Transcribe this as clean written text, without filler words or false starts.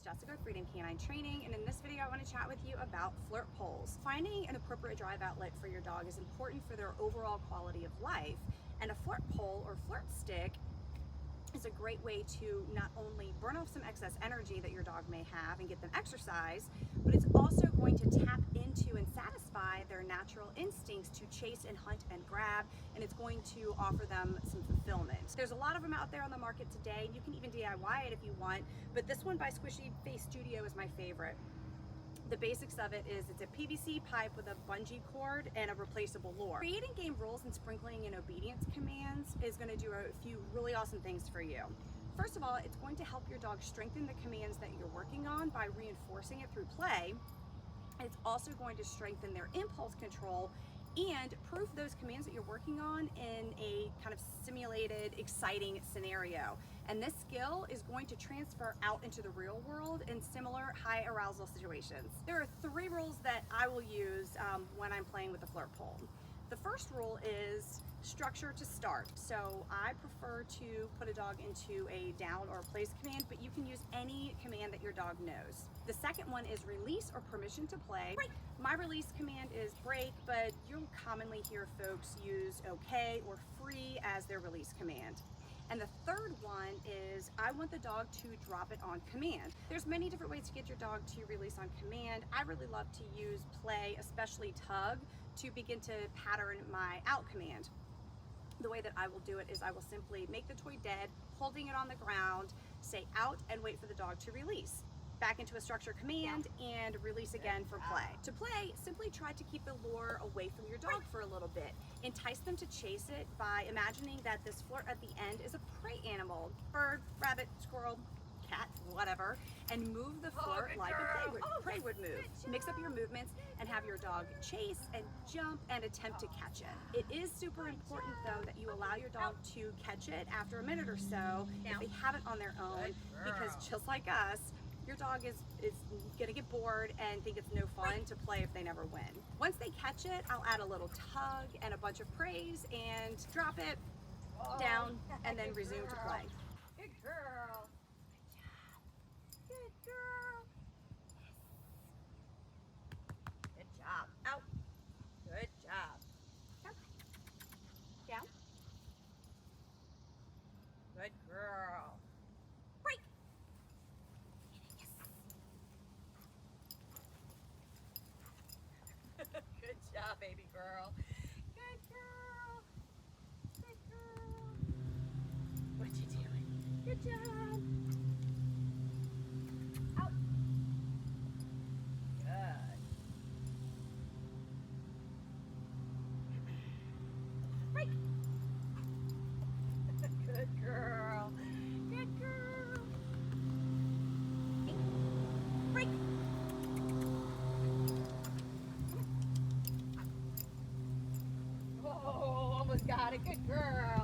it's Jessica, Freedom Canine Training, and in this video I want to chat with you about Flirt poles. Finding an appropriate drive outlet for your dog is important for their overall quality of life, and a Flirt pole or Flirt stick is a great way to not only burn off some excess energy that your dog may have and get them exercise, but it's also going to tap into and satisfy their natural instincts to chase and hunt and grab, and it's going to offer them some fulfillment. There's a lot of them out there on the market today, and you can even DIY it if you want, but this one by Squishy Face Studio is my favorite. The basics of it is it's a PVC pipe with a bungee cord and a replaceable lure. Creating game rules and sprinkling in obedience commands is going to do a few really awesome things for you. First of all, it's going to help your dog strengthen the commands that you're working on by reinforcing it through play. It's also going to strengthen their impulse control and proof those commands that you're working on in a kind of simulated, exciting scenario. And this skill is going to transfer out into the real world in similar high arousal situations. There are 3 rules that I will use when I'm playing with the Flirt pole. The first rule is structure to start. So I prefer to put a dog into a down or a place command, but you can use any command that your dog knows. The second one is release or permission to play. Break. My release command is break, but you'll commonly hear folks use okay or free as their release command. And the third one is I want the dog to drop it on command. There's many different ways to get your dog to release on command. I really love to use play, especially tug, to begin to pattern my out command. The way that I will do it is I will simply make the toy dead, holding it on the ground, say out, and wait for the dog to release. Back into a structure command and release again for play. To play, simply try to keep the lure away from your dog for a little bit. Entice them to chase it by imagining that this flirt at the end is a prey animal, bird, rabbit, squirrel, cat, whatever, and move the flirt like a prey would move. Mix up your movements and have your dog chase and jump and attempt to catch it. It is super important though that you allow your dog to catch it after a minute or so if they haven't on their own, because just like us, your dog is gonna get bored and think it's no fun to play if they never win. Once they catch it, I'll add a little tug and a bunch of praise and drop it down and then resume to play. Good girl. Good job. Good girl. Yes. Good job. Out. Good job. Down. Down. Good girl. Break. Good job, baby girl. Good girl. Good girl. What you doing? Good job. Out. Good. Break. Good girl. Good girl. Break. Oh, almost got it. Good girl.